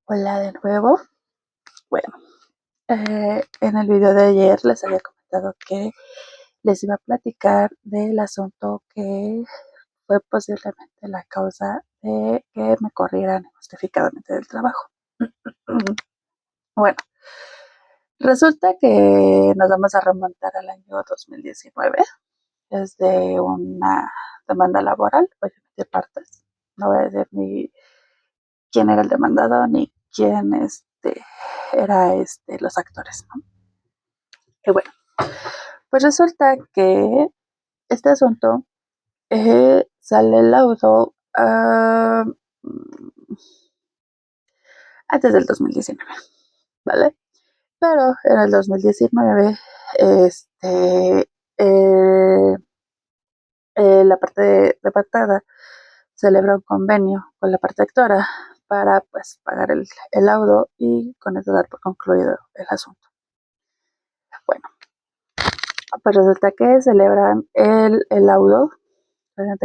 Hola de nuevo. Bueno, en el video de ayer les había comentado que les iba a platicar del asunto que fue posiblemente la causa de que me corrieran injustificadamente del trabajo. Bueno, resulta que nos vamos a remontar al año 2019 desde una demanda laboral, obviamente de partes. No voy a decir ni quién era el demandado ni quién era los actores, ¿no? Y bueno, pues resulta que este asunto sale el laudo antes del 2019, ¿vale? Pero en el 2019, eh, la parte de Patada celebra un convenio con la parte actora para pues pagar el laudo y con eso dar por concluido el asunto. Bueno, pues resulta que celebran el laudo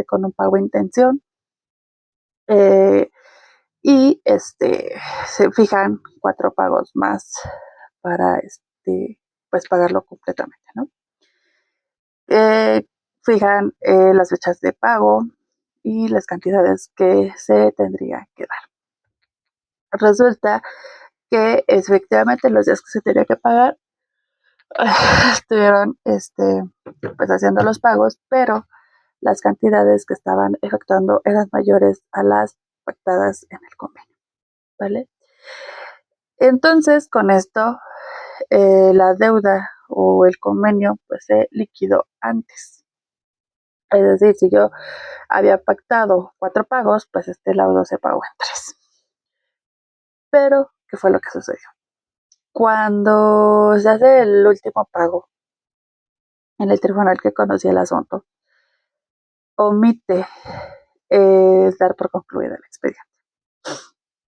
con un pago intención. Y se fijan 4 pagos más para pues pagarlo completamente, ¿no? Fijan las fechas de pago y las cantidades que se tendría que dar. Resulta que efectivamente los días que se tenía que pagar estuvieron pues haciendo los pagos, pero las cantidades que estaban efectuando eran mayores a las pactadas en el convenio, ¿vale? Entonces, con esto, la deuda o el convenio pues se liquidó antes. Es decir, si yo había pactado 4 pagos, pues este laudo se pagó en 3. Pero, ¿qué fue lo que sucedió? Cuando se hace el último pago en el tribunal que conocía el asunto, omite dar por concluida el expediente.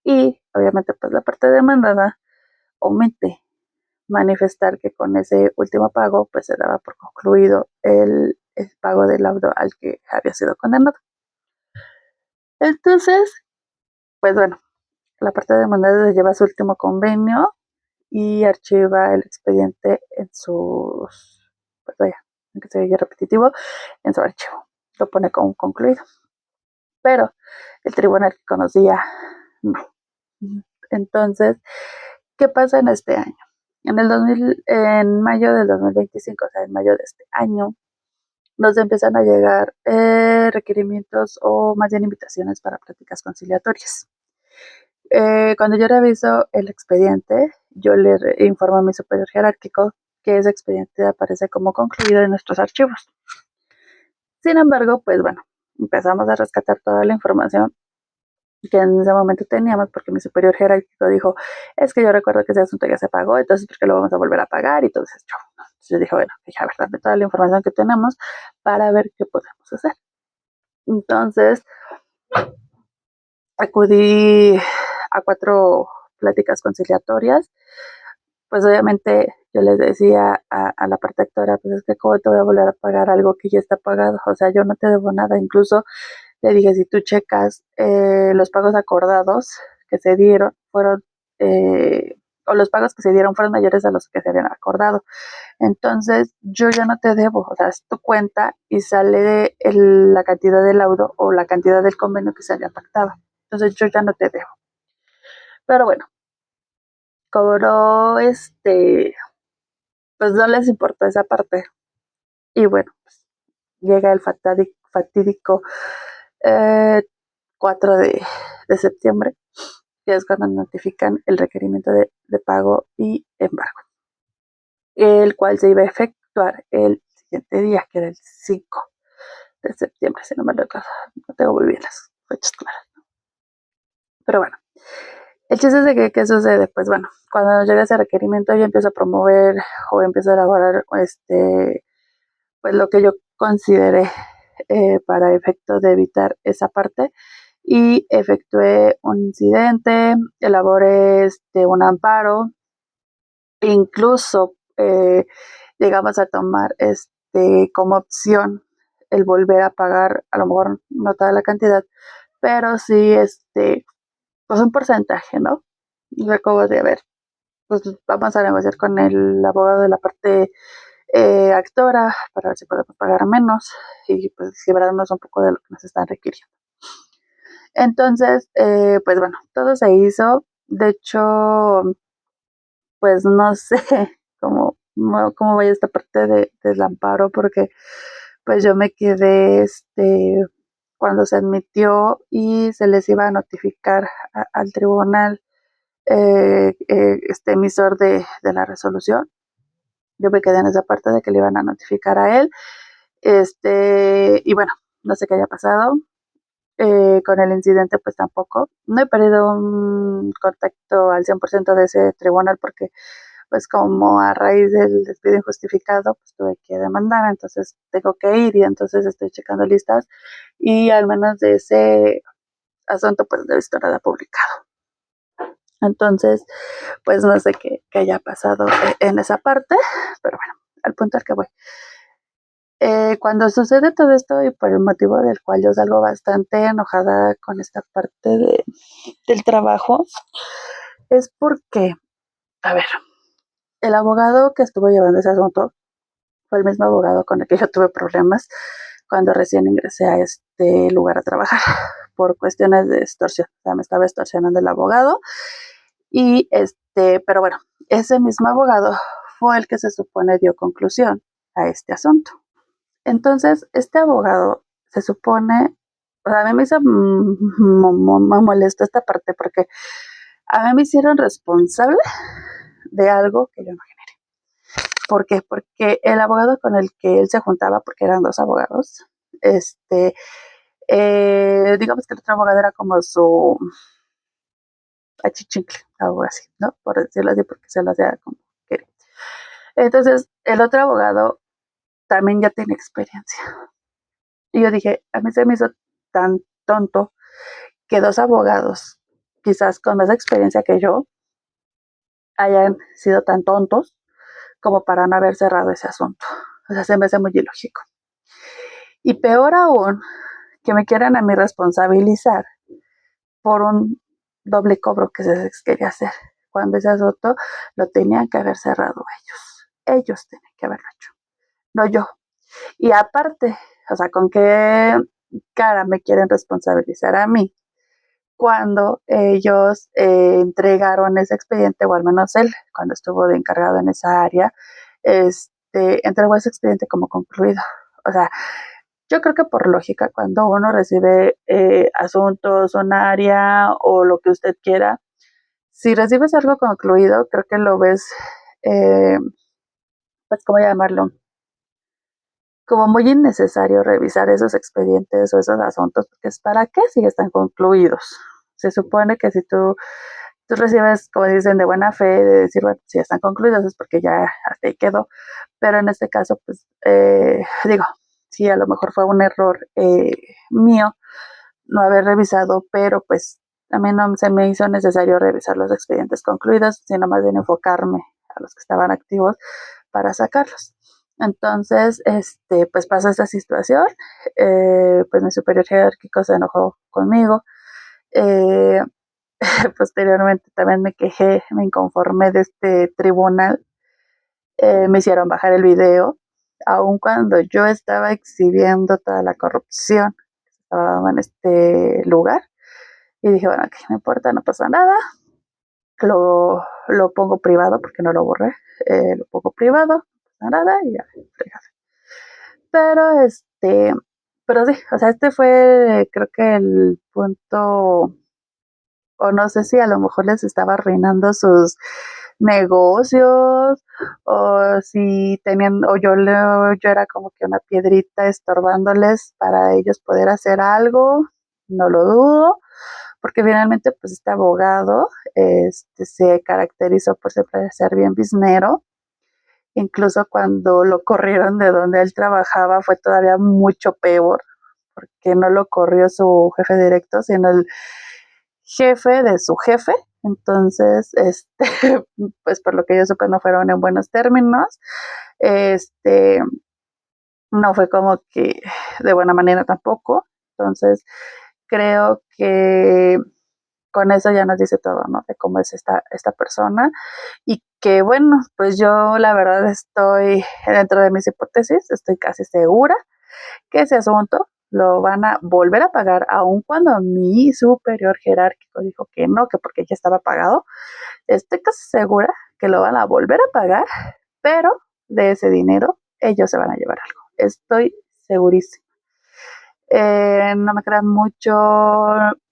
Y, obviamente, pues la parte demandada omite manifestar que con ese último pago pues se daba por concluido el pago del laudo al que había sido condenado. Entonces, pues bueno, la parte demandada lleva su último convenio y archiva el expediente en sus, pues vaya, que se oye repetitivo, en su archivo. Lo pone como concluido. Pero el tribunal que conocía, no. Entonces, ¿qué pasa en este año? En mayo del 2025, o sea, en mayo de este año, nos empiezan a llegar requerimientos o más bien invitaciones para pláticas conciliatorias. Cuando yo reviso el expediente, yo le informo a mi superior jerárquico que ese expediente aparece como concluido en nuestros archivos. Sin embargo, pues bueno, empezamos a rescatar toda la información que en ese momento teníamos, porque mi superior jerárquico dijo, es que yo recuerdo que ese asunto ya se pagó, entonces ¿por qué lo vamos a volver a pagar? Y entonces yo dije, bueno, a ver, dame toda la información que tenemos para ver qué podemos hacer. Entonces, acudí a 4 pláticas conciliatorias. Pues obviamente yo les decía a la parte actora, pues es que cómo te voy a volver a pagar algo que ya está pagado, o sea, yo no te debo nada. Incluso le dije, si tú checas los pagos acordados que se dieron, fueron, o los pagos que se dieron fueron mayores a los que se habían acordado. Entonces, yo ya no te debo, o sea, es tu cuenta y sale la cantidad del laudo o la cantidad del convenio que se había pactado. Entonces, yo ya no te debo. Pero bueno, cobró pues no les importó esa parte. Y bueno, pues llega el fatídico 4 de septiembre, que es cuando notifican el requerimiento de pago y embargo, el cual se iba a efectuar el siguiente día, que era el 5 de septiembre, si no me recuerdo. No tengo muy bien las fechas claras. Pero bueno, el chiste es de que, ¿qué sucede? Pues bueno, cuando llega ese requerimiento yo empiezo a promover o empiezo a elaborar pues lo que yo consideré para efecto de evitar esa parte, y efectué un incidente, elaboré un amparo, incluso llegamos a tomar como opción el volver a pagar, a lo mejor no toda la cantidad, pero sí pues un porcentaje, ¿no? Fue como de, a ver, pues vamos a negociar con el abogado de la parte actora para ver si podemos pagar menos y pues librarnos un poco de lo que nos están requiriendo. Entonces, pues bueno, todo se hizo. De hecho, pues no sé cómo vaya esta parte del amparo, porque pues yo me quedé, cuando se admitió y se les iba a notificar al tribunal este emisor de la resolución. Yo me quedé en esa parte de que le iban a notificar a él. Y bueno, no sé qué haya pasado. Con el incidente, pues tampoco. No he perdido un contacto al 100% de ese tribunal porque, pues como a raíz del despido injustificado, pues tuve que demandar, entonces tengo que ir y entonces estoy checando listas y al menos de ese asunto, pues no he visto nada publicado. Entonces, pues no sé qué haya pasado en esa parte, pero bueno, al punto al que voy. Cuando sucede todo esto y por el motivo del cual yo salgo bastante enojada con esta parte del trabajo, es porque, a ver, el abogado que estuvo llevando ese asunto fue el mismo abogado con el que yo tuve problemas cuando recién ingresé a este lugar a trabajar por cuestiones de extorsión. O sea, me estaba extorsionando el abogado y pero bueno, ese mismo abogado fue el que se supone dio conclusión a este asunto. Entonces, este abogado se supone, o sea, a mí me hizo molesto esta parte porque a mí me hicieron responsable de algo que yo no generé. ¿Por qué? Porque el abogado con el que él se juntaba, porque eran dos abogados, digamos que el otro abogado era como su achichincle, algo así, ¿no? Por decirlo así, porque se lo hacía como quería. Entonces, el otro abogado también ya tiene experiencia. Y yo dije, a mí se me hizo tan tonto que dos abogados, quizás con más experiencia que yo, hayan sido tan tontos como para no haber cerrado ese asunto. O sea, se me hace muy ilógico. Y peor aún, que me quieran a mí responsabilizar por un doble cobro que se les quería hacer, cuando ese asunto lo tenían que haber cerrado ellos. Ellos tenían que haberlo hecho, no yo. Y aparte, o sea, ¿con qué cara me quieren responsabilizar a mí cuando ellos entregaron ese expediente, o al menos él, cuando estuvo de encargado en esa área, entregó ese expediente como concluido? O sea, yo creo que por lógica, cuando uno recibe asuntos, un área o lo que usted quiera, si recibes algo concluido, creo que lo ves, eh, pues, ¿cómo llamarlo? Como muy innecesario revisar esos expedientes o esos asuntos, porque es para qué si están concluidos. Se supone que si tú recibes, como dicen, de buena fe, de decir, bueno, si están concluidos es porque ya hasta ahí quedó, pero en este caso, pues, digo, sí, a lo mejor fue un error mío no haber revisado, pero pues también no se me hizo necesario revisar los expedientes concluidos, sino más bien enfocarme a los que estaban activos para sacarlos. Entonces, pues pasa esta situación, pues mi superior jerárquico se enojó conmigo, eh, posteriormente también me quejé, me inconformé de este tribunal, me hicieron bajar el video, aun cuando yo estaba exhibiendo toda la corrupción que se estaba dando en este lugar. Y dije, bueno, que no importa, no pasa nada. Lo pongo privado porque no lo borré. Lo pongo privado, no pasa nada y ya, fregado. Pero pero sí, o sea, este fue creo que el punto, o no sé si a lo mejor les estaba arruinando sus negocios, o si tenían, yo era como que una piedrita estorbándoles para ellos poder hacer algo, no lo dudo, porque finalmente pues este abogado se caracterizó por ser bien biznero. Incluso cuando lo corrieron de donde él trabajaba fue todavía mucho peor, porque no lo corrió su jefe directo, sino el jefe de su jefe. Entonces, pues por lo que yo supe no fueron en buenos términos. Este, no fue como que de buena manera tampoco. Entonces, creo que con eso ya nos dice todo, ¿no? De cómo es esta persona. Y que bueno, pues yo la verdad estoy dentro de mis hipótesis, estoy casi segura que ese asunto lo van a volver a pagar, aun cuando mi superior jerárquico dijo que no, que porque ya estaba pagado. Estoy casi segura que lo van a volver a pagar, pero de ese dinero ellos se van a llevar algo. Estoy segurísima. No me crean mucho,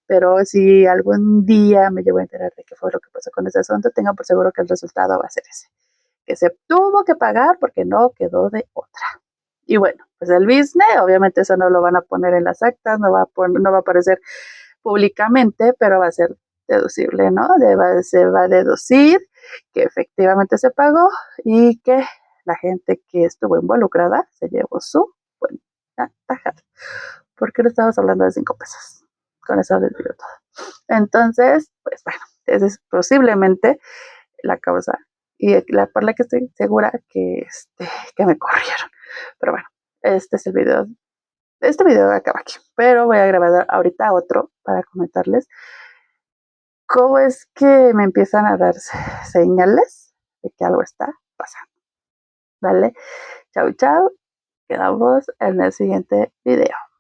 pero si algún día me llevo a enterar de qué fue lo que pasó con ese asunto, tengan por seguro que el resultado va a ser ese, que se tuvo que pagar porque no quedó de otra. Y bueno, pues el business, obviamente eso no lo van a poner en las actas, no va a aparecer públicamente, pero va a ser deducible, ¿no? Se va a deducir que efectivamente se pagó y que la gente que estuvo involucrada se llevó su buena tajada. ¿Por qué no estamos hablando de 5 pesos? Con eso les digo todo. Entonces, pues bueno, esa es posiblemente la causa y por la que estoy segura que me corrieron. Pero bueno, este es el video. Este video acaba aquí, pero voy a grabar ahorita otro para comentarles cómo es que me empiezan a dar señales de que algo está pasando. ¿Vale? Chau, chau. Quedamos en el siguiente video.